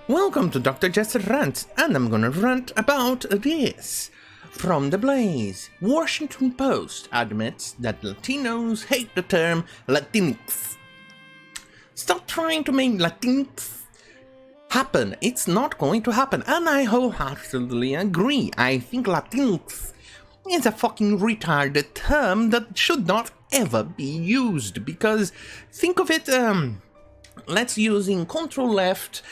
Welcome to Dr. Jester Rants, and I'm gonna rant about this. From the Blaze, Washington Post admits that Latinos hate the term Latinx. Stop trying to make Latinx happen. It's not going to happen, and I wholeheartedly agree. I think Latinx is a fucking retarded term that should not ever be used, because think of it, let's use in Control-Left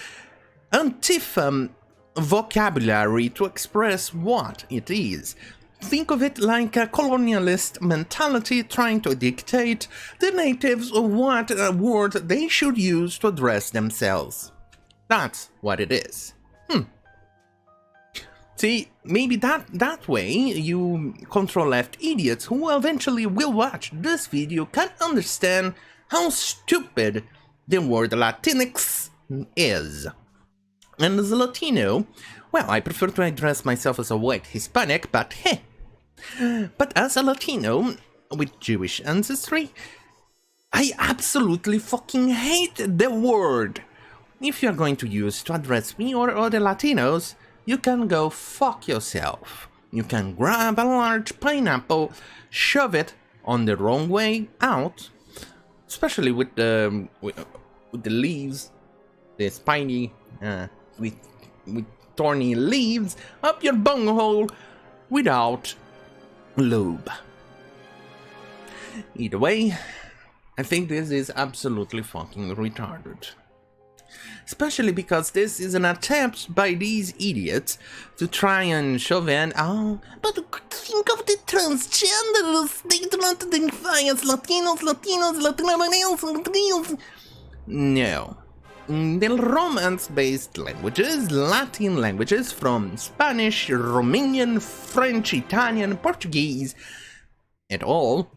Antifa vocabulary to express what it is. Think of it like a colonialist mentality trying to dictate the natives what word they should use to address themselves. That's what it is. See, maybe that way you Control-Left idiots who eventually will watch this video can understand how stupid the word Latinx is. And as a Latino, well, I prefer to address myself as a white Hispanic, but hey. But as a Latino with Jewish ancestry, I absolutely fucking hate the word. If you're going to use to address me or other Latinos, you can go fuck yourself. You can grab a large pineapple, shove it on the wrong way out, especially with the leaves, the spiny, with thorny leaves up your bunghole without lube. Either way, I think this is absolutely fucking retarded. Especially because this is an attempt by these idiots to try and shove in, but think of the transgenders, they do not identify as Latinos. No. The Romance-based languages, Latin languages from Spanish, Romanian, French, Italian, Portuguese, and all,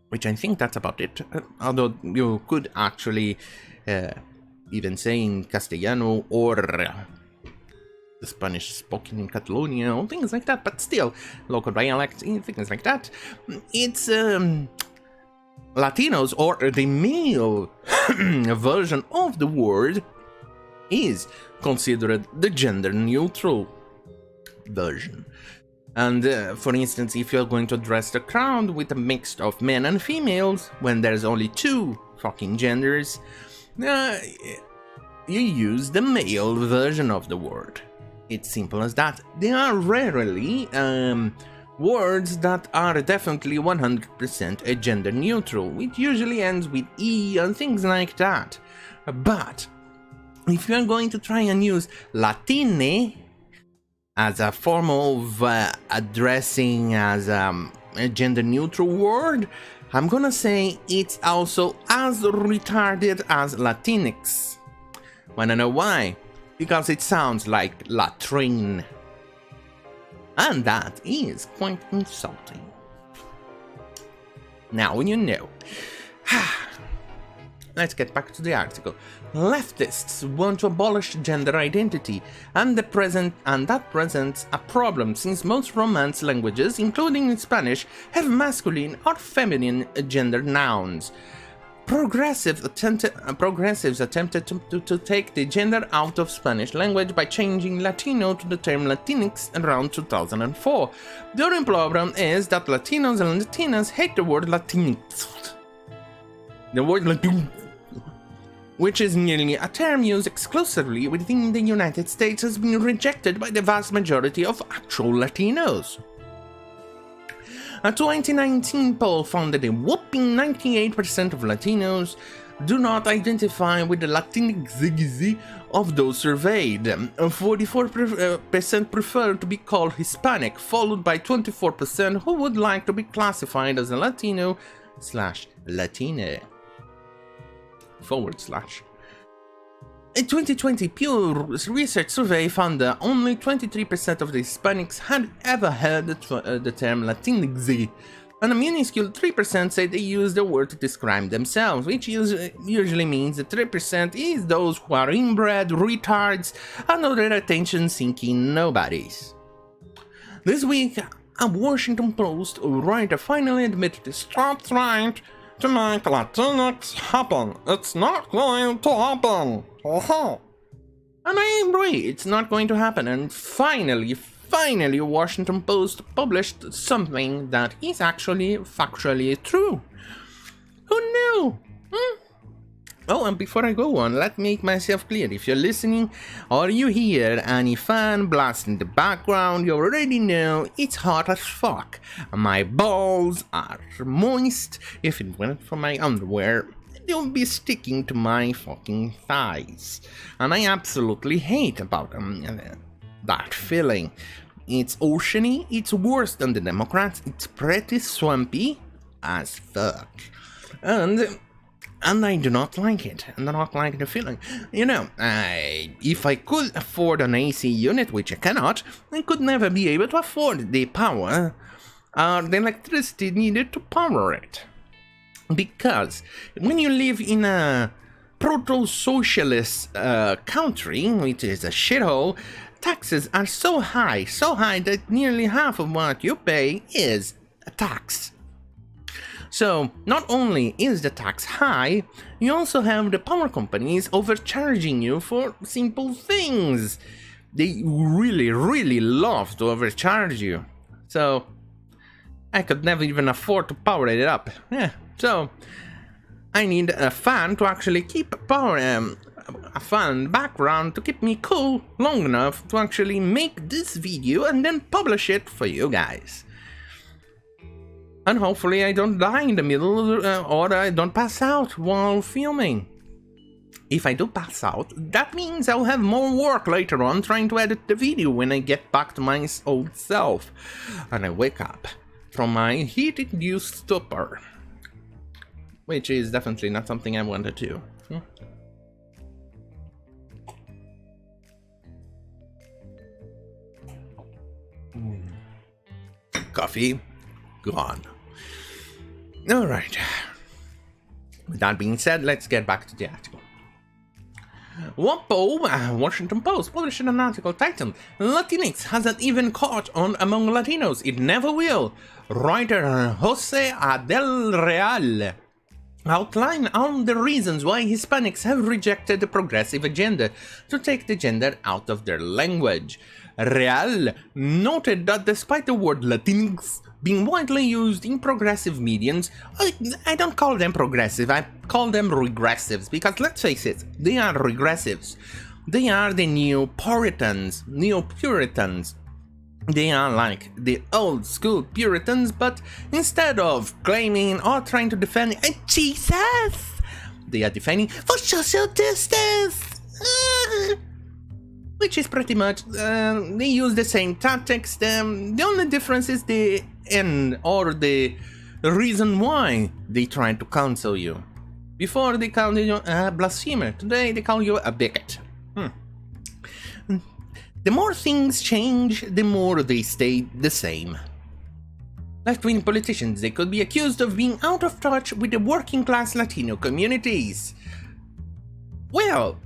which I think that's about it, although you could actually even say in Castellano or the Spanish spoken in Catalonia, or things like that, but still, local dialects, things like that. It's Latinos, or the male version of the word, is considered the gender-neutral version. And for instance, if you're going to address the crowd with a mix of men and females, when there's only two fucking genders, you use the male version of the word. It's simple as that. There are rarely words that are definitely 100% gender neutral, which usually ends with E and things like that. But if you're going to try and use Latine as a form of addressing as a gender neutral word, I'm gonna say it's also as retarded as Latinx. Wanna know why? Because it sounds like latrine. And that is quite insulting. Now you know. Let's get back to the article. Leftists want to abolish gender identity, and that presents a problem since most Romance languages, including Spanish, have masculine or feminine gender nouns. Progressives attempted to take the gender out of Spanish language by changing Latino to the term Latinx around 2004. The only problem is that Latinos and Latinas hate the word Latinx. The word Latin, which is nearly a term used exclusively within the United States, has been rejected by the vast majority of actual Latinos. A 2019 poll found that a whopping 98% of Latinos do not identify with the Latinx of those surveyed. 44% prefer to be called Hispanic, followed by 24% who would like to be classified as a Latino/Latina. /. A 2020 Pew Research survey found that only 23% of the Hispanics had ever heard the term Latinx, and a minuscule 3% said they use the word to describe themselves, which usually means that 3% is those who are inbred, retards, and other attention-seeking nobodies. This week, a Washington Post writer finally admitted to stop trying to make Latinx happen. It's not going to happen. And I agree, it's not going to happen. And finally, Washington Post published something that is actually factually true. Who knew? Oh, and before I go on, let me make myself clear. If you're listening or you hear any fan blast in the background, you already know it's hot as fuck. My balls are moist. If it weren't for my underwear, they would be sticking to my fucking thighs. And I absolutely hate about that feeling. It's oceany, it's worse than the Democrats, it's pretty swampy as fuck. And I do not like it. I do not like the feeling. You know, if I could afford an AC unit, which I cannot, I could never be able to afford the power, the electricity needed to power it. Because when you live in a proto-socialist country, which is a shithole, taxes are so high that nearly half of what you pay is a tax. So, not only is the tax high, you also have the power companies overcharging you for simple things. They really love to overcharge you. So, I could never even afford to power it up. Yeah, so, I need a fan to actually keep power, a fan background to keep me cool long enough to actually make this video and then publish it for you guys. And hopefully I don't die in the middle or I don't pass out while filming. If I do pass out, that means I'll have more work later on trying to edit the video when I get back to my old self. And I wake up from my heat-induced stupor. Which is definitely not something I want to do. Coffee gone. Alright. With that being said, let's get back to the article. WaPo, Washington Post, published an article titled Latinx hasn't even caught on among Latinos. It never will. Writer Jose Del Real outline all the reasons why Hispanics have rejected the progressive agenda to take the gender out of their language. Real noted that despite the word Latinx being widely used in progressive mediums, I don't call them progressive, I call them regressives, because let's face it, they are regressives. They are the Neo-Puritans. They are like the old school Puritans, but instead of claiming or trying to defend Jesus, they are defending for social justice. Which is pretty much, they use the same tactics. The only difference is the end or the reason why they try to cancel you. Before they called you a blasphemer, today they call you a bigot. The more things change, the more they stay the same. Left-wing politicians, they could be accused of being out of touch with the working-class Latino communities. Well,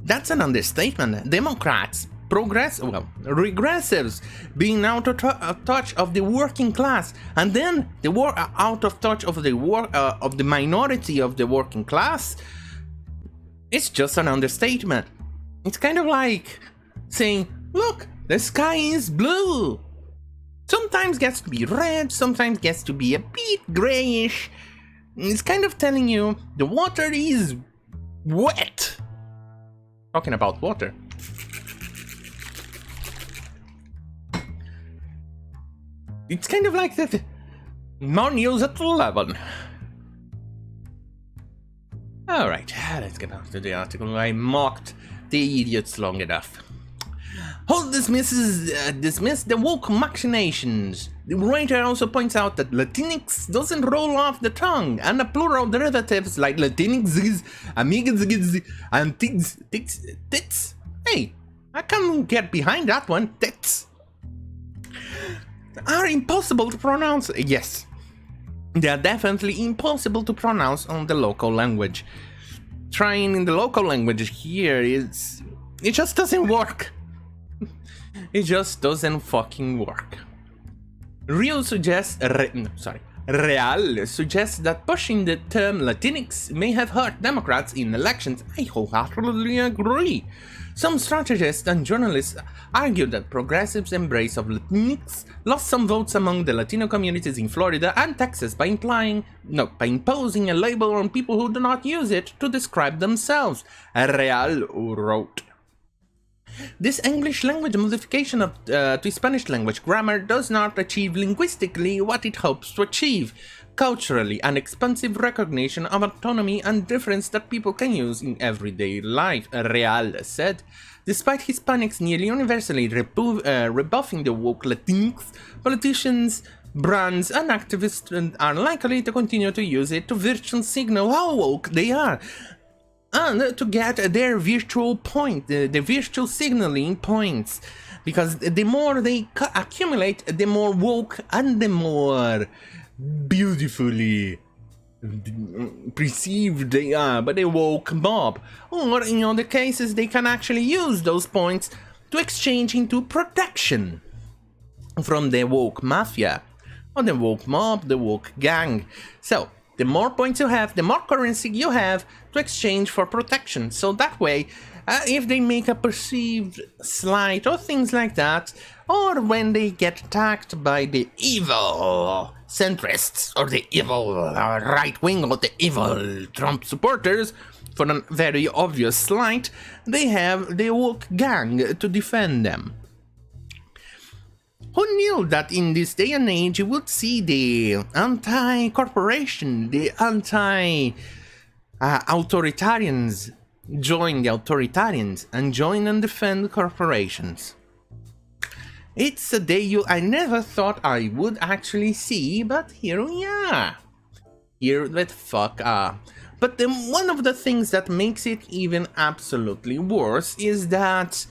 that's an understatement. Democrats, regressives, being out of touch of the working class, and then they were out of touch of the minority of the working class. It's just an understatement. It's kind of like saying, look, the sky is blue. Sometimes gets to be red, sometimes gets to be a bit grayish. It's kind of telling you the water is wet. Talking about water. It's kind of like that. More news at 11. Alright, let's get on to the article. I mocked the idiots long enough. Holt dismiss the woke machinations. The writer also points out that Latinx doesn't roll off the tongue, and the plural derivatives like Latinx, amigas, and tits. Hey, I can get behind that one. Tits are impossible to pronounce. Yes, they are definitely impossible to pronounce on the local language. Trying in the local language here it just doesn't work. It just doesn't fucking work. Real suggests Real suggests that pushing the term Latinx may have hurt Democrats in elections. I wholeheartedly agree. Some strategists and journalists argue that progressives' embrace of Latinx lost some votes among the Latino communities in Florida and Texas by imposing a label on people who do not use it to describe themselves, Real wrote. This English language modification to Spanish language grammar does not achieve linguistically what it hopes to achieve, culturally an expansive recognition of autonomy and difference that people can use in everyday life, Real said. Despite Hispanics nearly universally rebuffing the woke Latinx, politicians, brands, and activists are likely to continue to use it to virtually signal how woke they are, and to get their virtual point, the virtual signaling points, because the more they accumulate, the more woke and the more beautifully perceived they are by the woke mob, or in other cases they can actually use those points to exchange into protection from the woke mafia, or the woke mob, the woke gang. So the more points you have, the more currency you have to exchange for protection. So that way, if they make a perceived slight or things like that, or when they get attacked by the evil centrists or the evil right wing or the evil Trump supporters for a very obvious slight, they have the woke gang to defend them. Who knew that in this day and age you would see the anti-corporation, the anti-authoritarians join the authoritarians and join and defend corporations? It's a day I never thought I would actually see, but here we are. Here the fuck are. But one of the things that makes it even absolutely worse is that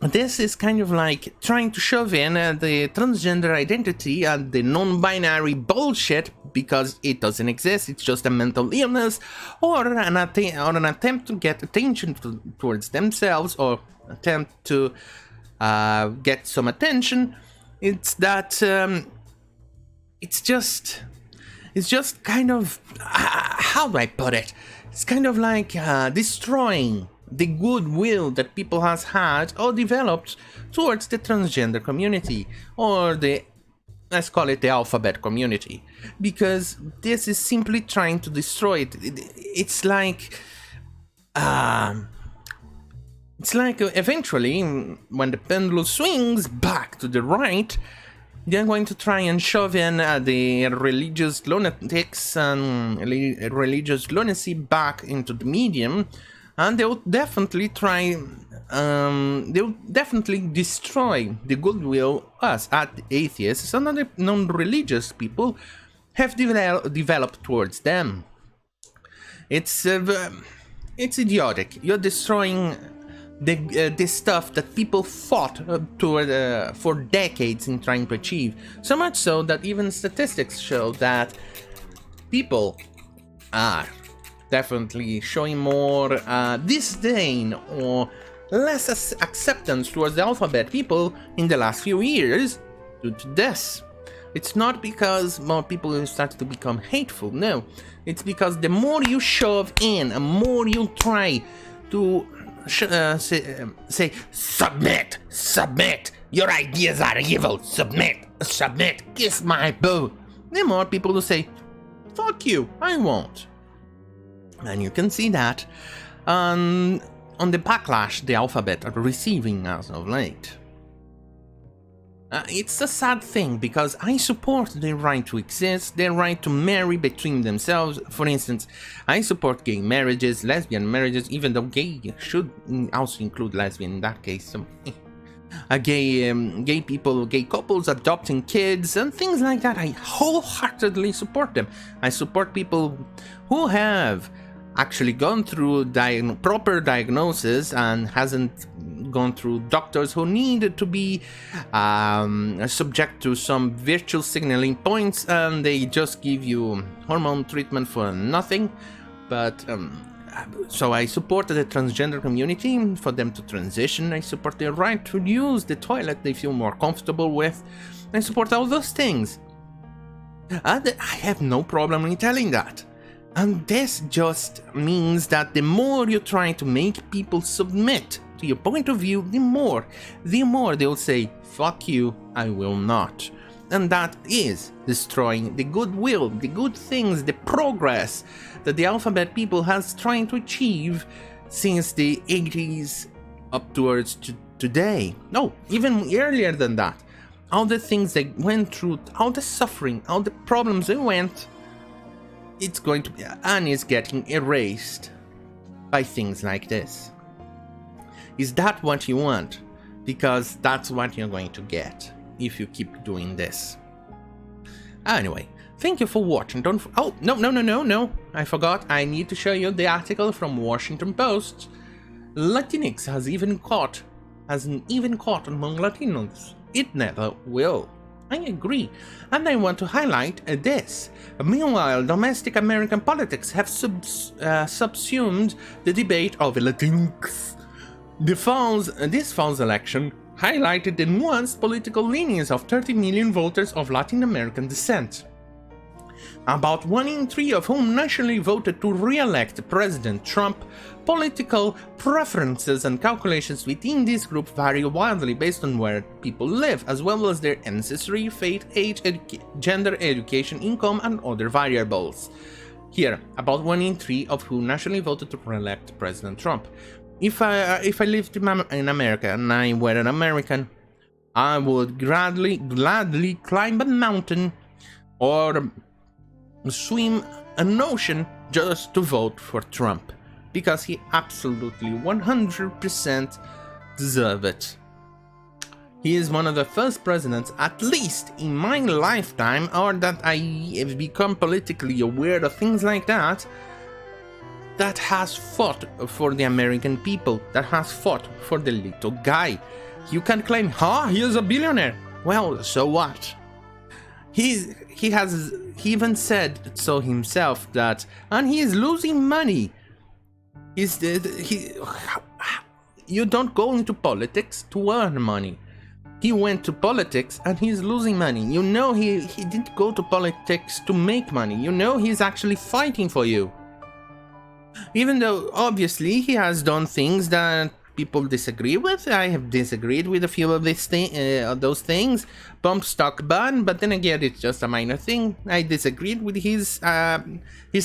this is kind of like trying to shove in the transgender identity and the non-binary bullshit because it doesn't exist, it's just a mental illness, or an attempt to get attention towards themselves, or attempt to get some attention. It's that it's just kind of how do I put it? It's kind of like destroying the goodwill that people has had or developed towards the transgender community, or let's call it the alphabet community, because this is simply trying to destroy it. It's like eventually, when the pendulum swings back to the right, they're going to try and shove in the religious lunatics and religious lunacy back into the medium, and they'll definitely destroy the goodwill us atheists and other non-religious people have developed towards them. It's idiotic. You're destroying the stuff that people fought for decades in trying to achieve. So much so that even statistics show that people are definitely showing more disdain or less acceptance towards the alphabet people in the last few years due to this. It's not because more people started to become hateful, no. It's because the more you shove in, the more you try to say, submit, your ideas are evil, submit, kiss my boo, the more people will say, fuck you, I won't. And you can see that on the backlash the alphabet are receiving as of late. It's a sad thing, because I support their right to exist, their right to marry between themselves. For instance, I support gay marriages, lesbian marriages, even though gay should also include lesbian in that case. So, gay people, gay couples adopting kids and things like that. I wholeheartedly support them. I support people who have actually gone through proper diagnosis and hasn't gone through doctors who needed to be subject to some virtual signaling points, and they just give you hormone treatment for nothing. But so I support the transgender community for them to transition. I support their right to use the toilet they feel more comfortable with. I support all those things. I have no problem in telling that. And this just means that the more you try to make people submit to your point of view, the more they'll say, fuck you, I will not. And that is destroying the goodwill, the good things, the progress that the alphabet people has trying to achieve since the 80s up towards today. No, even earlier than that. All the things they went through, all the suffering, all the problems they went, it's going to be, and is getting erased by things like this. Is that what you want? Because that's what you're going to get if you keep doing this. Anyway, thank you for watching. Oh, no, I forgot. I need to show you the article from Washington Post. Latinx has even caught among Latinos. It never will. I agree, and I want to highlight this. Meanwhile, domestic American politics have subsumed the debate of Latinx. This fall's election highlighted the nuanced political leanings of 30 million voters of Latin American descent, about 1 in 3 of whom nationally voted to re-elect President Trump. Political preferences and calculations within this group vary wildly based on where people live, as well as their ancestry, faith, age, gender, education, income, and other variables. Here, about 1 in 3 of whom nationally voted to re-elect President Trump. If I lived in America and I were an American, I would gladly climb a mountain or swim an ocean just to vote for Trump, because he absolutely 100% deserves it. He is one of the first presidents, at least in my lifetime, or that I have become politically aware of things like that has fought for the American people, that has fought for the little guy. You can claim, he is a billionaire. Well, so what? He even said so himself that, and he is losing money. You don't go into politics to earn money. He went to politics and he's losing money. You know he didn't go to politics to make money. You know he's actually fighting for you. Even though, obviously, he has done things that people disagree with. I have disagreed with a few of those things. Bump stock ban, but then again, it's just a minor thing. I disagreed with his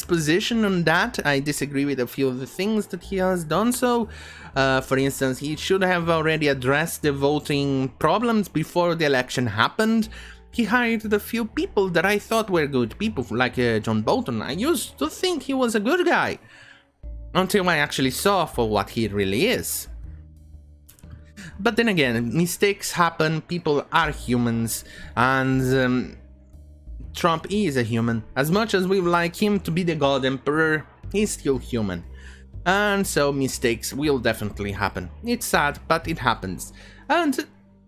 position on that. I disagree with a few of the things that he has done so. For instance, he should have already addressed the voting problems before the election happened. He hired a few people that I thought were good people, like John Bolton. I used to think he was a good guy, until I actually saw for what he really is. But then again, mistakes happen, people are humans, and Trump is a human. As much as we like him to be the God Emperor, he's still human. And so mistakes will definitely happen. It's sad, but it happens. And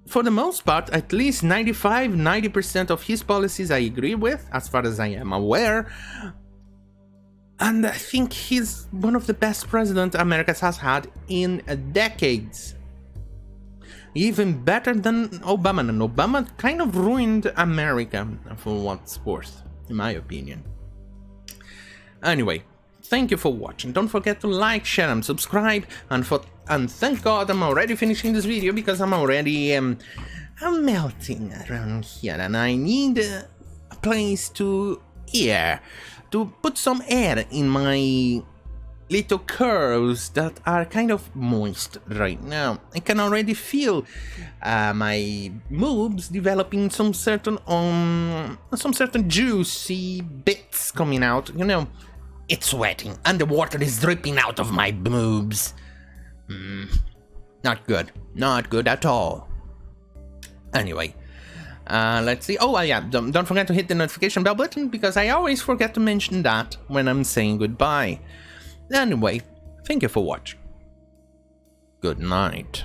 for the most part, at least 90% of his policies I agree with, as far as I am aware. And I think he's one of the best presidents America has had in decades. Even better than Obama, and Obama kind of ruined America, for what's worth, in my opinion. Anyway, thank you for watching. Don't forget to like, share, and subscribe. And thank God I'm already finishing this video, because I'm already I'm melting around here, and I need a place to put some air in my little curves that are kind of moist right now. I can already feel my moves developing some certain juicy bits coming out. You know, it's sweating and the water is dripping out of my boobs. Not good. Not good at all. Anyway. Let's see. Oh, yeah, don't forget to hit the notification bell button, because I always forget to mention that when I'm saying goodbye. Anyway, thank you for watching. Good night.